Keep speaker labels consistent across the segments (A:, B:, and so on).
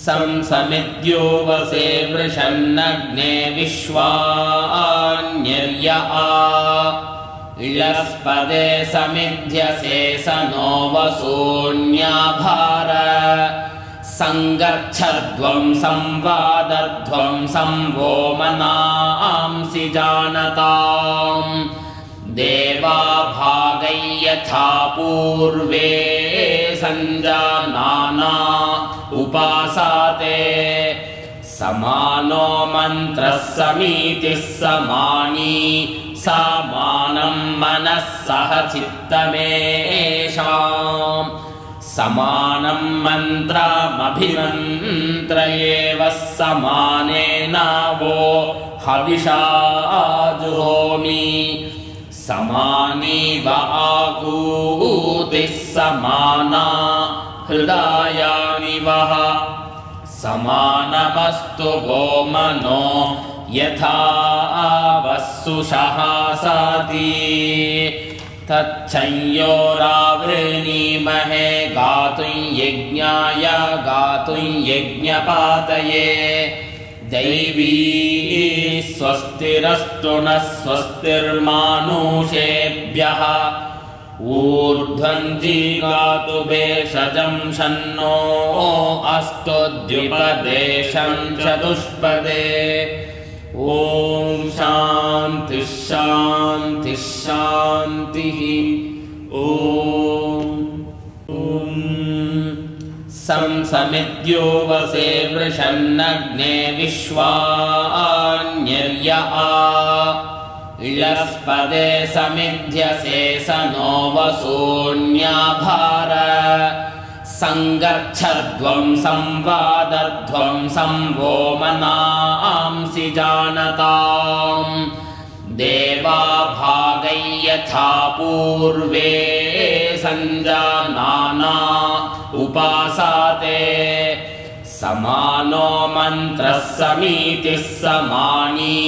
A: संसमिद्यो वसे वृषन्नग्ने विश्वान्यर्य आ इळस्पदे समिध्यसे स नो वसून्याभार संगच्छध्वं संवादध्वं संवो मनांसि जानताम् देवा भागै यथा पूर्वे संजानाना उपासाते समानो मन्त्रः समीतिः समानी समानं मनः सह चित्तमेषाम् समानं मन्त्रमभिमन्त्र एव समानेनावो हविषा जुहोमि समानीव आकूतिः समाना हृदयानि वः समानमस्तु वो मनो यथा वस्सुषः साति तच्छंयोरावृणीमहे गातुं यज्ञाय गातुं यज्ञपातये दैवी स्वस्तिरस्तु नः स्वस्तिर्मानुषेभ्यः ऊर्ध्वं जीगातु भेषजं शन्नो अस्तु द्विपदेशं चतुष्पदे ॐ शान्तिः शान्तिः शान्तिः ॐ संसमिद्यो वसे वृषन्नग्ने विश्वान्यर्य आ इळस्पदे समिध्यसे स नो वसून्याभार संगच्छध्वं संवादध्वं संवो मनांसि जानताम् देवा भागै यथा पूर्वे संजानाना उपासाते समानो मन्त्रः समीतिः समानी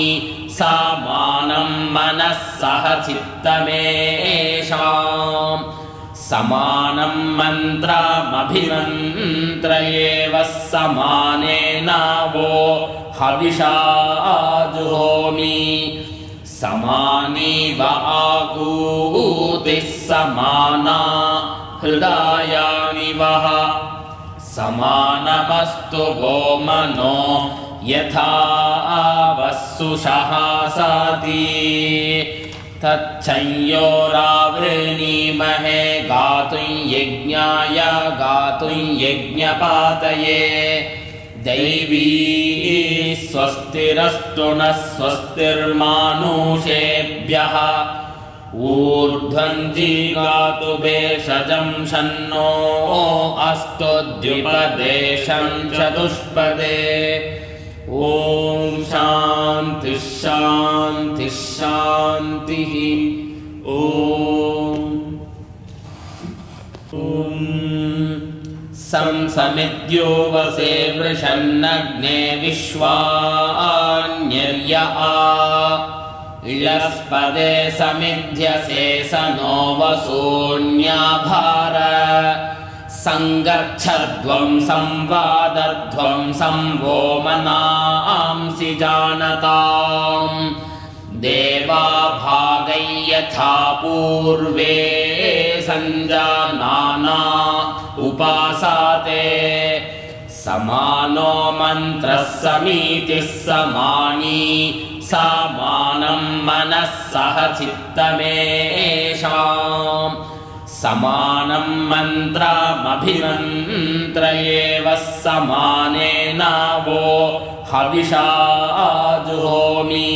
A: समानं मनः सह चित्तमेषाम् समानं मन्त्रमभिमन्त्र एव समानेनावो हविषा जुहोमि समानीव आकूतिः समाना हृदयानि वः समानमस्तु वो मनो यथा वस्सुषः साति तच्छंयोरावृणीमहे गातुं यज्ञाय गातुं यज्ञपातये दैवी स्वस्तिरस्तु नः स्वस्तिर्मानुषेभ्यः ऊर्ध्वं जीगातु भेषजं शन्नो अस्तु द्विपदेशं चतुष्पदे ॐ शान्तिः शान्तिः शान्तिः ॐ संसमिद्यो वसे वृषन्नग्ने विश्वान्यर्य आ इळस्पदे समिध्यसे स नो वसून्याभार संगच्छध्वं संवादध्वं संवो मनांसि जानताम् देवा भागै यथा पूर्वे संजानाना उपासाते समानो मन्त्रः समीतिः समानी समानं मनः सह चित्तमेषाम् समानं मन्त्रमभिमन्त्र एव समानेनावो हविषा जुहोमि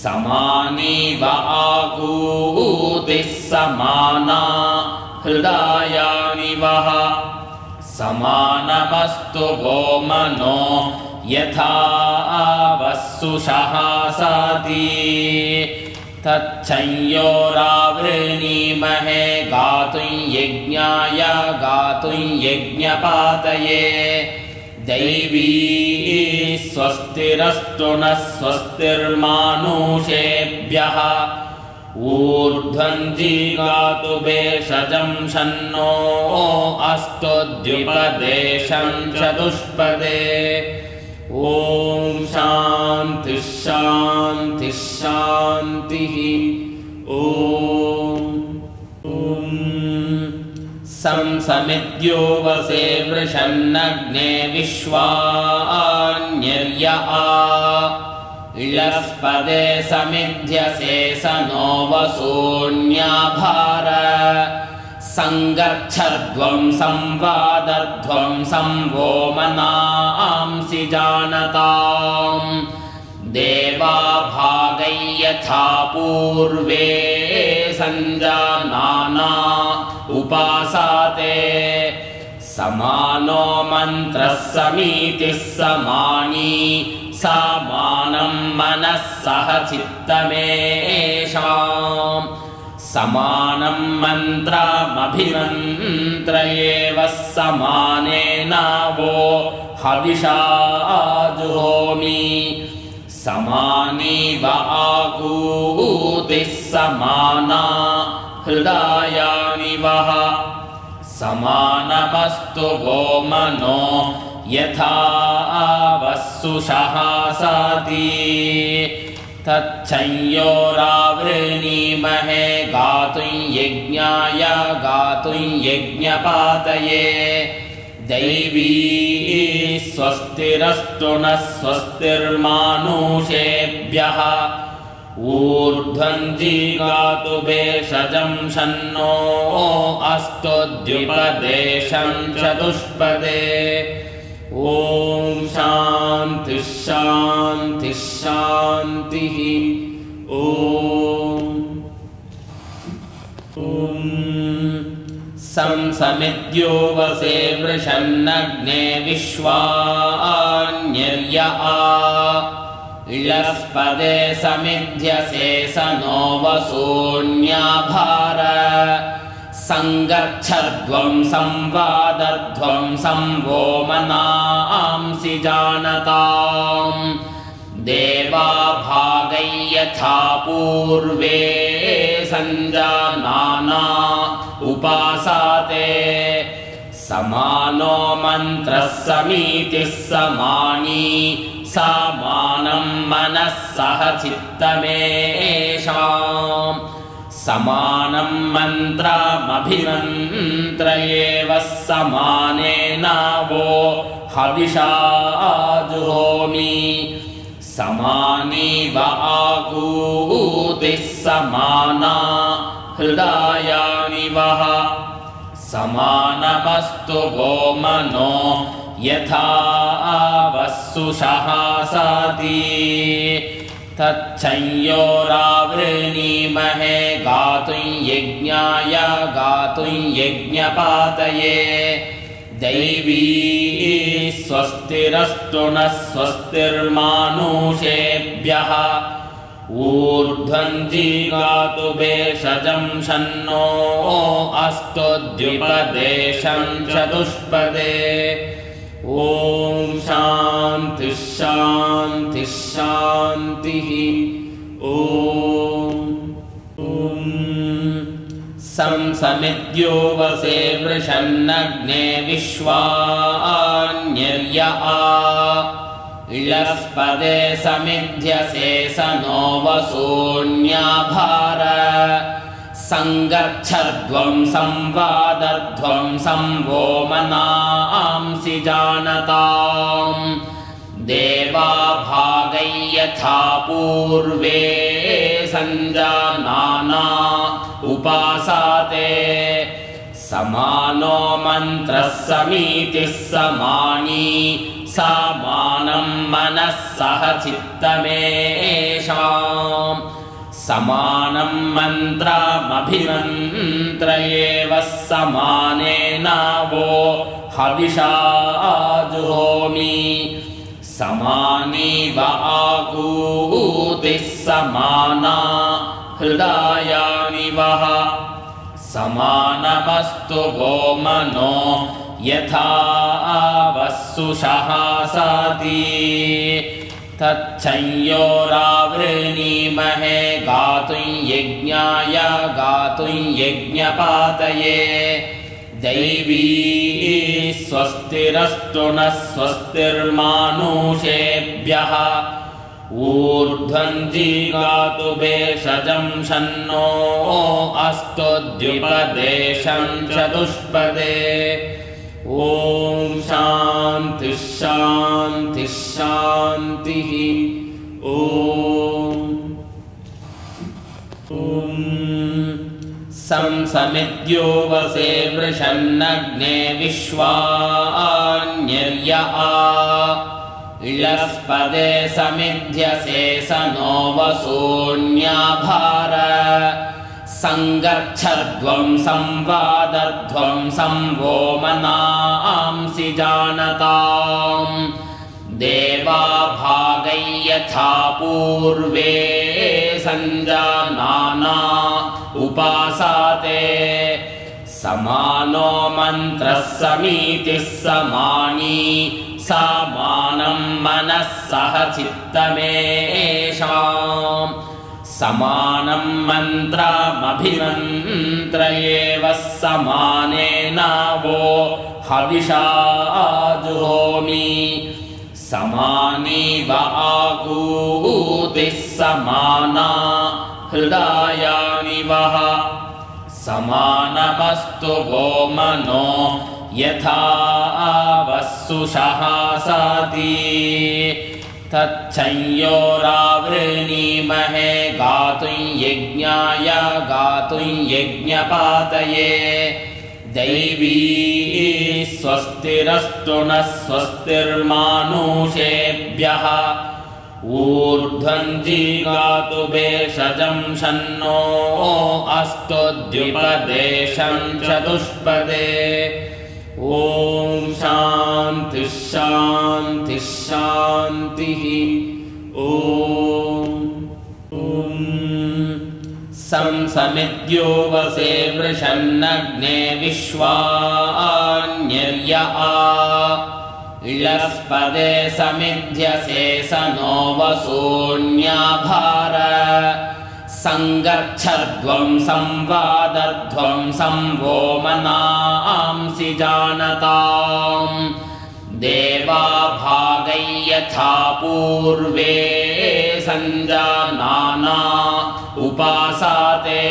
A: समानीव आकूतिः समाना हृदयानि वः समानमस्तु वो मनो यथा वस्सुषः साति तच्छंयोरावृणीमहे गातुं यज्ञाय गातुं यज्ञपातये दैवी स्वस्तिरस्तु नः स्वस्तिर्मानुषेभ्यः ऊर्ध्वं जिगातु भेषजं शन्नो अस्तु द्विपदेशं चतुष्पदे ॐ शान्तिः शान्तिः शान्तिः ॐ समिद्यो वसे वृषन्नग्ने विश्वान्यर्य इळस्पदे समिध्यसे स नो वसून्याभार संगच्छध्वं संवादध्वं संवो मनांसि जानताम् देवा भागै यथा पूर्वे संजानाना उपासाते समानो मन्त्रः समीतिः समानी समानं मनः सह चित्तमेषाम् समानं मन्त्रमभिमन्त्र एव समानेनावो हविषा जुहोमि समानीव आकूतिः समाना हृदयानि वः समानमस्तु वो मनो यथा वस्सुषः साति तच्छंयोरावृणीमहे गातुं यज्ञाय गातुं यज्ञपातये दैवी स्वस्तिरस्तु नः स्वस्तिर्मानुषेभ्यः ऊर्ध्वं जिगातु भेषजं शन्नो अस्तु द्विपदेशं चतुष्पदे ॐ शान्तिः शान्तिः शान्तिः ॐ समिद्यो वसे वृषन्नग्ने विश्वान्यर्य इळस्पदे समिध्यसे स नो वसून्याभार संगच्छध्वं संवादध्वं संवो मनांसि जानताम् देवा भागै यथा पूर्वे संजानाना उपासाते समानो मन्त्रः समीतिः समानी समानं मनः सह चित्तमेषाम् समानं मन्त्रमभिमन्त्र एव समानेनावो हविषा जुहोमि समानीव आकूतिः समाना हृदयानि वः समानमस्तु वो मनो यथा वस्सुषः साति तच्छंयोरावृणीमहे गातुं यज्ञाय गातुं यज्ञपातये दैवी स्वस्तिरस्तु नः स्वस्तिर्मानुषेभ्यः ऊर्ध्वं जिगातु भेषजं शन्नो अस्तु द्विपदेशं चतुष्पदे ॐ शान्तिः शान्तिः शान्तिः ॐ समिद्यो वसे वृषन्नग्ने विश्वान्यर्य इळस्पदे समिध्यसे स नो वसून्याभार संगच्छध्वं संवादध्वं संवो मनांसि जानताम् देवा भागै यथा पूर्वे संजानाना उपासाते समानो मन्त्रः समीतिः समानी समानं मनः सह चित्तमेषाम् समानं मन्त्रमभिमन्त्र एव समानेनावो हविषा जुहोमि समानीव आकूतिः समाना हृदयानि वः समानमस्तु वो मनो यथा वस्सुषः साति तच्छंयोरावृणीमहे गातुं यज्ञाय गातुं यज्ञपातये दैवी स्वस्तिरस्तु नः स्वस्तिर्मानुषेभ्यः ऊर्ध्वं जिगातु भेषजं शन्नो अस्तु द्विपदेशं चतुष्पदे ॐ शान्तिः शान्तिः शान्तिः ॐ समिद्यो वसे वृषन्नग्ने विश्वान्यर्य इळस्पदे समिध्यसे स नो वसून्याभार संगच्छध्वं संवादध्वं संवो मनांसि जानताम् देवा भागै यथा पूर्वे संजानाना उपासाते समानो मन्त्रः समीतिः समानी समानं मनः सह चित्तमेषाम् समानं मन्त्रमभिमन्त्र एव समानेनावो हविषा जुहोमि समानी व आकूतिः समाना हृदयानि वः समानमस्तु वो मनो यथा वस्सुषः साति तच्छंयोरावृणीमहे गातुं यज्ञाय गातुं यज्ञपातये दैवी स्वस्तिरस्तु नः स्वस्तिर्मानुषेभ्यः ऊर्ध्वं जिगातु भेषजं शन्नो अस्तु द्विपदेशं चतुष्पदे ॐ शान्तिः शान्तिः शान्तिः ॐ समिद्यो वसे वृषन्नग्ने विश्वान्यर्य इळस्पदे समिध्यसे स नो वसून्याभार संगच्छध्वं संवादध्वं संवो मनांसि जानताम् देवा भागै यथा पूर्वे संजानाना उपासाते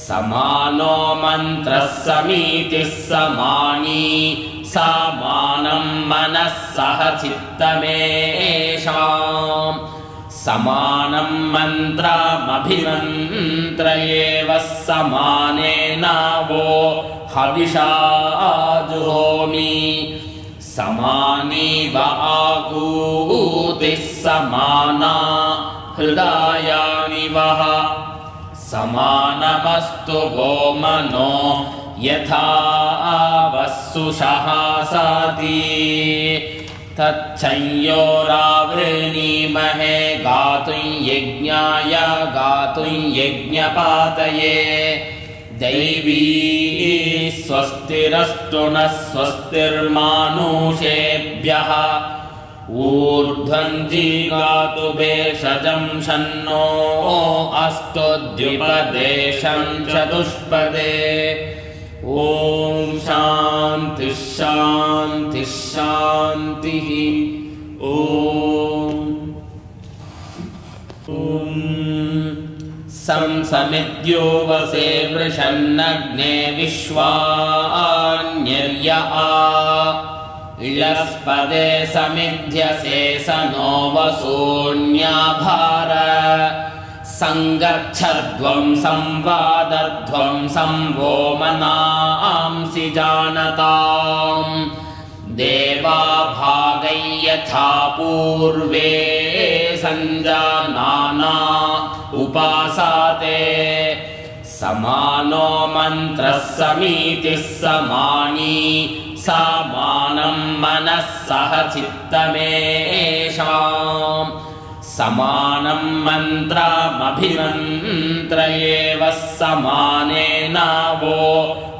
A: समानो मन्त्रः समीतिः समानी समानं मनः सह चित्तमेषाम् समानं मन्त्रमभिमन्त्र एव समानेनावो हविषा जुहोमि समानी व आकूतिः समाना हृदयानि वः समानमस्तु वो मनो यथा वस्सुषः साति तच्छंयोरावृणीमहे गातुं यज्ञाय गातुं यज्ञपातये दैवी स्वस्तिरस्तु नः स्वस्तिर्मानुषेभ्यः ऊर्ध्वं जिगातु भेषजं शन्नो अस्तु द्विपदेशं चतुष्पदे ॐ शान्तिः शान्तिः शान्तिः ॐ समिद्यो वसे वृषन्नग्ने विश्वान्यर्य इळस्पदे समिध्यसे स नो वसून्याभार संगच्छध्वं संवादध्वं संवो मनांसि जानताम् देवा भागै यथा पूर्वे संजानाना उपासाते समानो मन्त्रः समीतिः समानी समानं मनः सह चित्तमेषाम् समानं मन्त्रमभिमन्त्र एव समानेनावो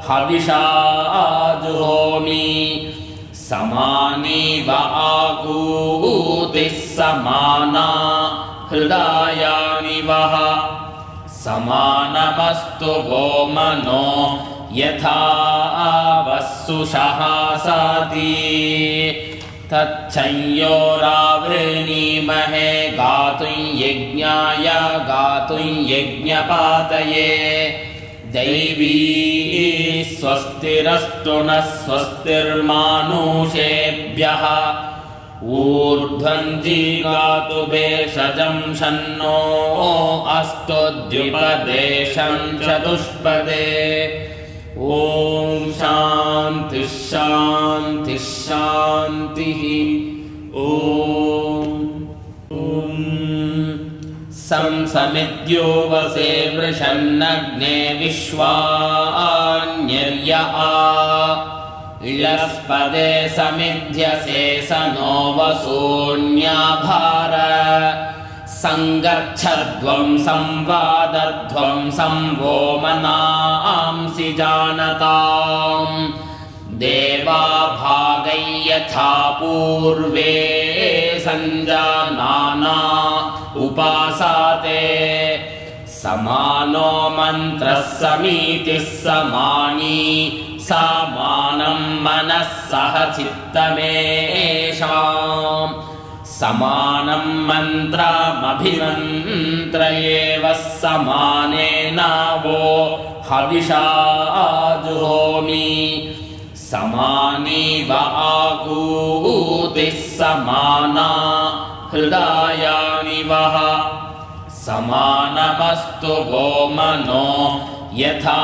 A: हविषा जुहोमि समानीव आकूतिः समाना हृदयानिवः समानमस्तु वो मनो यथा वस्सुषः साति तच्छंयोरावृणीमहे गातुं यज्ञाय गातुं यज्ञपातये दैवी स्वस्तिरस्तु नः स्वस्तिर्मानुषेभ्यः ऊर्ध्वं जिगातु भेषजं शन्नो अस्तु द्विपदेशं चतुष्पदे ॐ शान्तिः शान्तिः शान्तिः ॐ समिद्यो वसे वृषन्नग्ने विश्वान्यर्य इळस्पदे समिध्यसे स नो वसून्याभार संगच्छध्वं संवादध्वं संवो मनांसि जानताम् देवा भागै यथा पूर्वे संजानाना उपासाते समानो मन्त्रः समीतिः समानी समानं मनः सह चित्तमेषाम् समानं मन्त्रमभिमन्त्र एव समानेन वो हविषा जुहोमि समानीव आकूतिः समाना हृदयानिवः समानमस्तु वो मनो यथा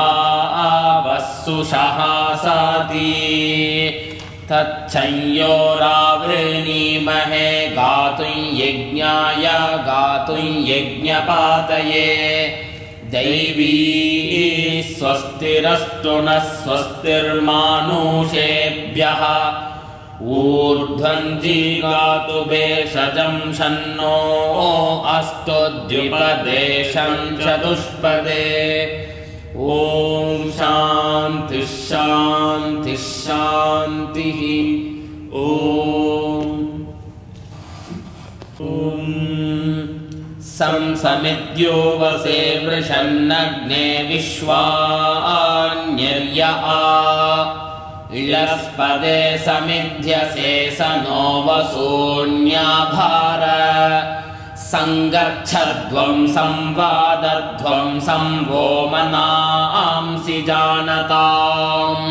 A: वस्सुषः साति तच्छंयोरावृणीमहे गातुं यज्ञाय गातुं यज्ञपातये दैवी स्वस्तिरस्तु नः स्वस्तिर्मानुषेभ्यः ऊर्ध्वं जिगातु भेषजं शन्नो अस्तु द्विपदेशं चतुष्पदे ॐ शान्तिः शान्तिः शान्तिः ॐ समिद्यो वसे वृषन्नग्ने विश्वान्यर्य इळस्पदे समिध्यसे स नो वसून्याभार संगच्छध्वं संवादध्वं संवो मनांसि जानताम्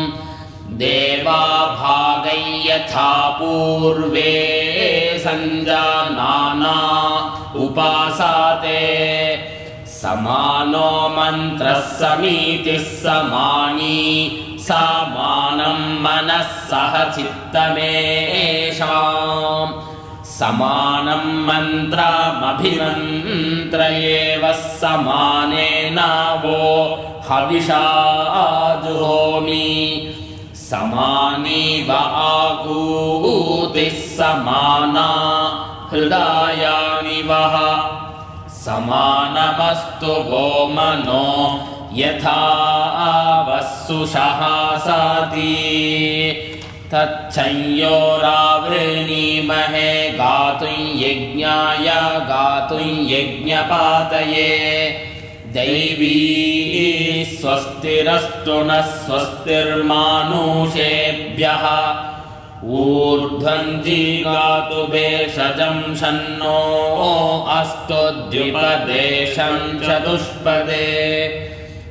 A: देवा भागै यथा पूर्वे संजानाना उपासाते समानो मन्त्रः समीतिः समानी समानं मनः सह चित्तमेषाम् समानं मन्त्रमभिमन्त्र एव समानेन वो हविषा जुहोमि समानीव आकूतिः समाना हृदयानिवः समानमस्तु वो मनो यथा वस्सुषः साति तच्छंयोरावृणीमहे गातुं यज्ञाय गातुं यज्ञपातये दैवी स्वस्तिरस्तु नः स्वस्तिर्मानुषेभ्यः ऊर्ध्वं जिगातु भेषजं शन्नो अस्तु द्विपदेशं चतुष्पदे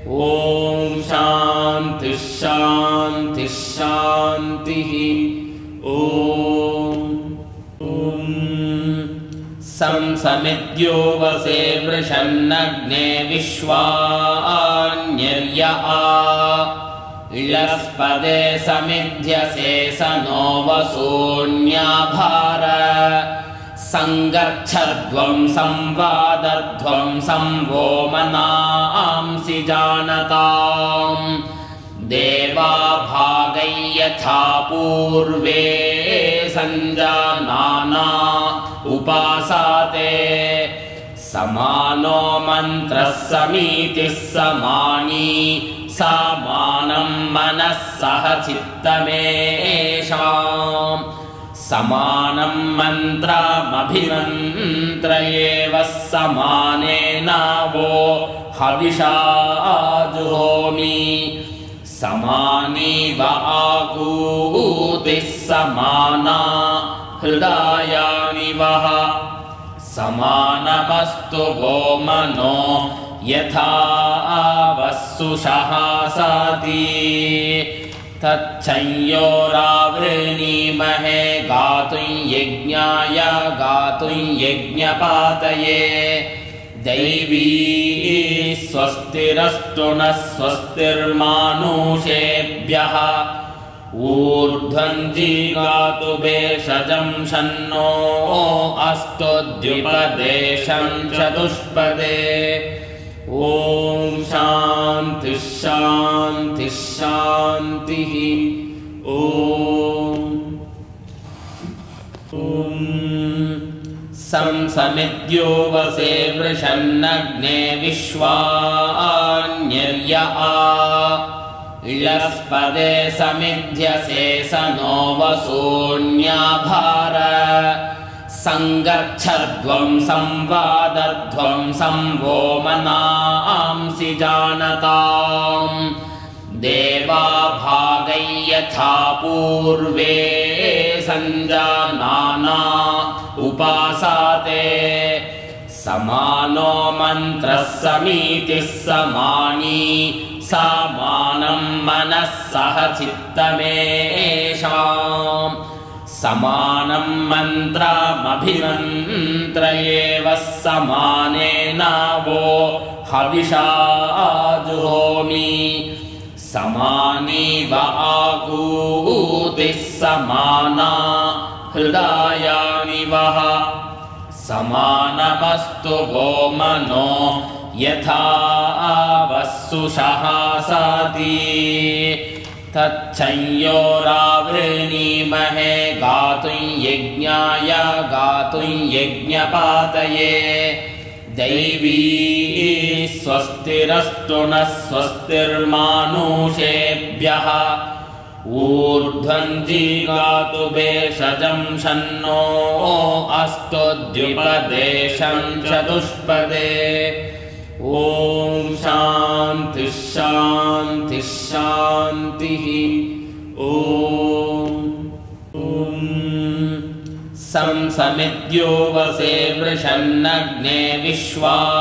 A: ॐ शान्तिः शान्तिः शान्तिः ॐ समिद्यो वसे वृषन्नग्ने विश्वान्यर्य इळस्पदे समिध्यसे स नो वसून्याभार संगच्छध्वं संवादध्वं संवो मनांसि जानताम् देवा भागै यथा पूर्वे संजानाना उपासाते समानो मन्त्रः समीतिः समानी समानं मनः सह चित्तमेषाम् समानं मन्त्रमभिमन्त्र एव समानेनावो हविषा जुहोमि समानीव आकूतिः समाना हृदयानि वः समानमस्तु वो मनो यथा वस्सुषः साति तच्छंयोरावृणीमहे गातुं यज्ञाय गातुं यज्ञपातये दैवी स्वस्तिरस्तु नः स्वस्तिर्मानुषेभ्यः ऊर्ध्वं जिगातु भेषजं शन्नो अस्तु द्विपदेशं चतुष्पदे ॐ शान्तिः शान्तिः शान्तिः ॐ समिद्यो वसे वृषन्नग्ने विश्वान्यर्य इळस्पदे समिध्यसे स नो वसून्याभार संगच्छध्वं संवादध्वं संवो मनांसि जानताम् देवा भागै यथा पूर्वे संजानाना उपासाते समानो मन्त्रः समीतिः समानी समानं मनः सह चित्तमेषाम् समानं मन्त्रमभिमन्त्र एव समानेनावो हविषा जुहोमि समानीव आकूतिः समाना हृदयानि वः समानमस्तु वो मनो यथा वस्सुषः साति तच्छंयोरावृणीमहे गातुं यज्ञाय गातुं यज्ञपातये दैवी स्वस्तिरस्तु नः स्वस्तिर्मानुषेभ्यः ऊर्ध्वं जिगातु भेषजं शन्नो अस्तु द्विपदेशं चतुष्पदे ॐ शान्तिः शान्तिः शान्तिः ॐ समिद्यो वसे वृषन्नग्ने विश्वान्यर्य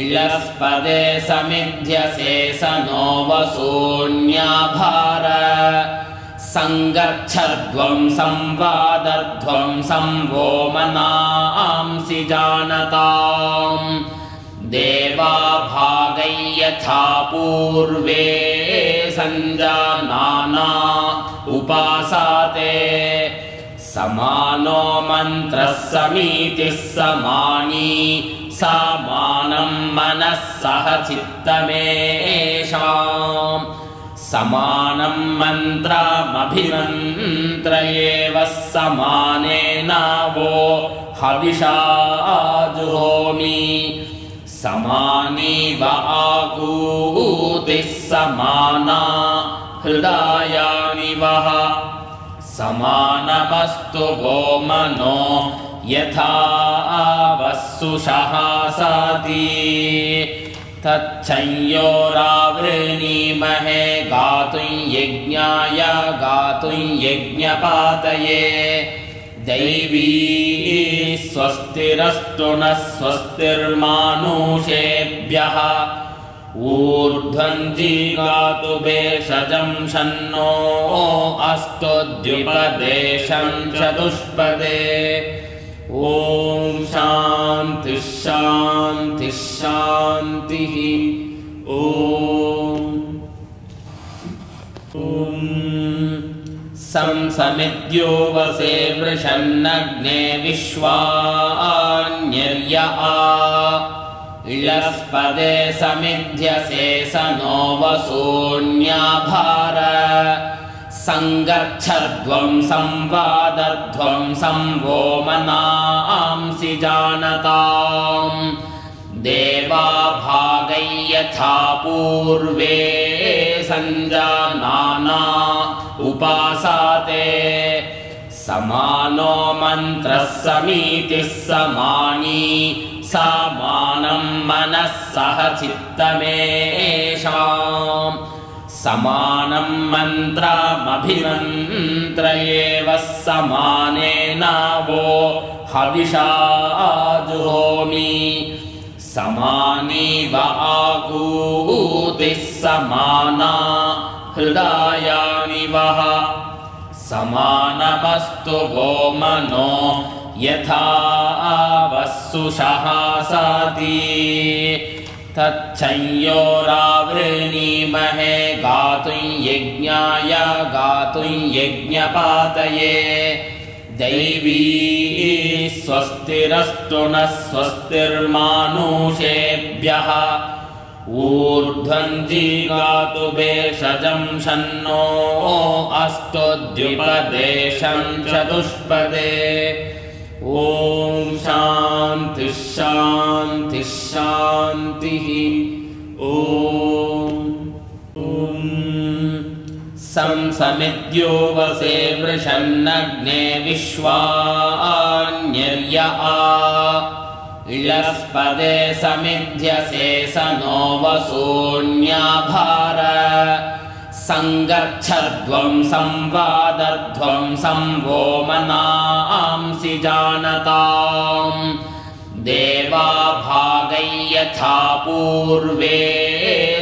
A: इळस्पदे समिध्यसे स नो वसून्याभार संगच्छध्वं संवादध्वं संवो मनांसि जानताम् देवा भागै यथा पूर्वे संजानाना उपासाते समानो मन्त्रः समीतिः समानी समानं मनः सह चित्तमेषाम् समानं मन्त्रमभिमन्त्र एव समानेनावो हविषा जुहोमि समानीव आकूतिः समाना हृदयानि वः समानमस्तु वो मनो यथा वस्सुषः साति तच्छंयोरावृणीमहे गातुं यज्ञाय गातुं यज्ञपातये दैवी स्वस्तिरस्तु नः स्वस्तिर्मानुषेभ्यः ऊर्ध्वं जिगातु भेषजं शन्नो अस्तु द्विपदेशं चतुष्पदे ॐ शान्तिः शान्तिः शान्तिः ॐ समिद्यो वसे वृषन्नग्ने विश्वान्यर्य इळस्पदे समिध्यसे स नो वसून्याभार संगच्छध्वं संवादध्वं संवो मनांसि जानताम् देवा भागै यथा पूर्वे संजानाना उपासाते समानो मन्त्रः समीतिः समानी समानं मनः सह चित्तमेषाम् समानं मन्त्रमभिमन्त्र एव समानेनावो हविषा जुहोमि समानीव आकूतिः समाना हृदयानि वः समानमस्तु वो मनो यथा वस्सुषः सति तच्छंयोरावृणीमहे गातुं यज्ञाय गातुं यज्ञपातये दैवी स्वस्तिरस्तु नः स्वस्तिर्मानुषेभ्यः ऊर्ध्वं जीगातु भेषजं शन्नो अस्तु द्विपदेशं चतुष्पदे ॐ शान्तिः शान्तिः शान्तिः ॐ समिद्यो वसे वृषन्नग्ने विश्वान्यर्य इळस्पदे समिध्यसे स नो वसून्याभार संगच्छध्वं संवादध्वं संवो मनांसि जानताम् देवा भागै यथा पूर्वे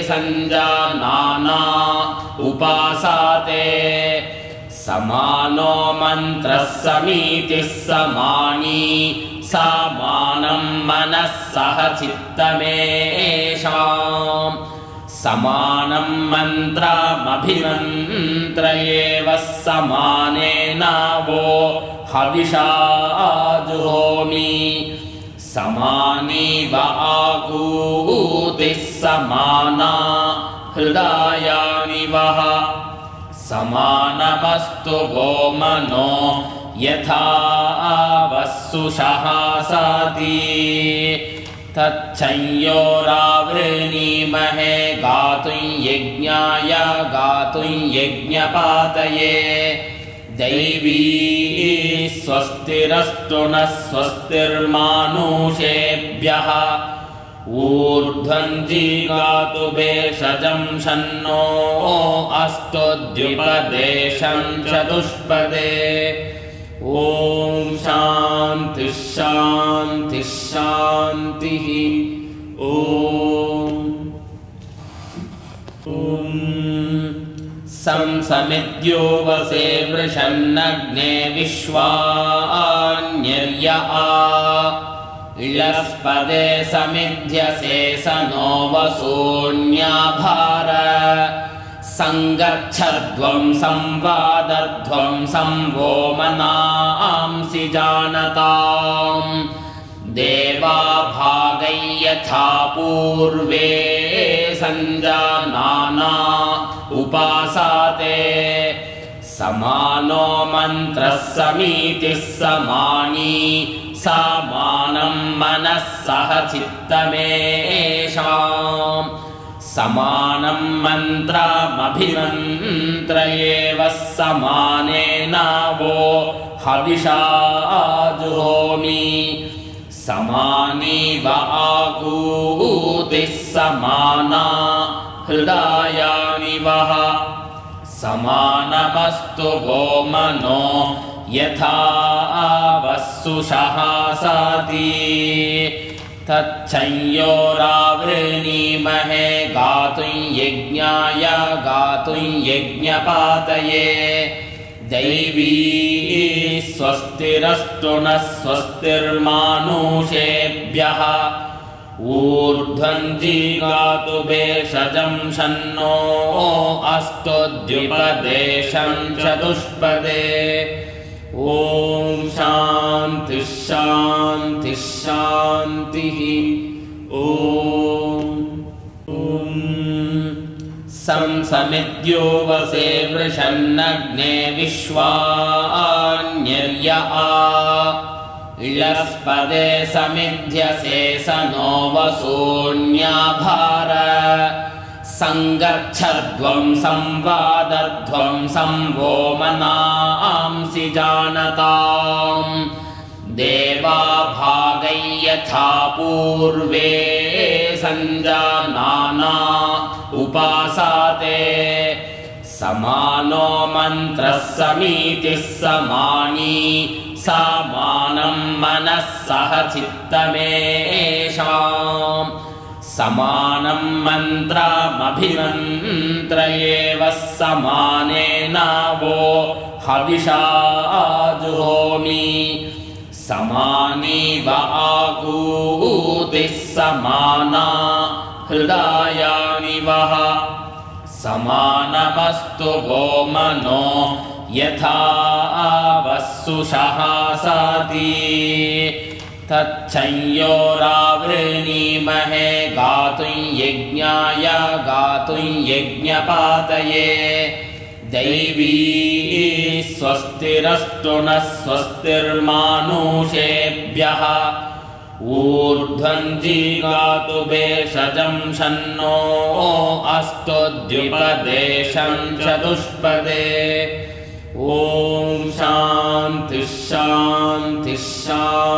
A: संजानाना उपासाते समानो मन्त्रः समीतिः समानी समानं मनः सह चित्तमेषाम् समानं मन्त्रमभिमन्त्र एव समानेनावो हविषा जुहोमि समानीव आकूतिः समाना हृदयानि वः समानमस्तु वो मनो यथा वस्सुषः सति तच्छंयोरावृणीमहे गातुं यज्ञाय गातुं यज्ञपातये दैवी स्वस्तिरस्तु नः स्वस्तिर्मानुषेभ्यः ऊर्ध्वं जीगातु भेषजं शन्नो अस्तु द्विपदेशं चतुष्पदे ॐ शान्तिः शान्तिः शान्तिः ॐ समिद्यो वसे वृषन्नग्ने विश्वान्यर्य इळस्पदे समिध्यसे स नो वसून्याभार संगच्छध्वं संवादध्वं संवो मनांसि जानताम् देवा भागै यथा पूर्वे संजानाना उपासाते समानो मन्त्रः समीतिः समानी समानं मनः सह चित्तमेषाम् समानं मन्त्रमभिमन्त्र एव समानेनावो हविषा जुहोमि समानीव आकूतिः समाना हृदयानि वः समानमस्तु वो मनो यथा वस्सुषः सति तच्छंयोरावृणीमहे गातुं यज्ञाय गातुं यज्ञपातये दैवी स्वस्तिरस्तु नः स्वस्तिर्मानुषेभ्यः ऊर्ध्वं जीगातु भेषजं शन्नो अस्तु द्विपदेशं चतुष्पदे ॐ शान्तिः शान्तिः शान्तिः ॐ समिद्यो वसे वृषन्नग्ने विश्वान्यर्य इळस्पदे समिध्यसे स नो वसून्याभार संगच्छध्वं संवादध्वं संवो मनांसि जानताम् देवा भागै यथा पूर्वे संजानाना उपासाते समानो मन्त्रः समीतिः समानी समानं मनः सह चित्तमेषाम् समानं मन्त्रमभिमन्त्र एव समानेनावो हविषा जुहोमि समानी व आकूतिः समाना हृदयानि वः समानमस्तु वो मनो यथा वस्सुषः साति तच्छंयोरावृणीमहे गातुं यज्ञाय गातुं यज्ञपातये दैवी स्वस्तिरस्तु नः स्वस्तिर्मानुषेभ्यः ऊर्ध्वं जीगातु भेषजं शन्नो अस्तु द्विपदेशं चतुष्पदे। ॐ शान्तिः शान्तिः शान्तिः।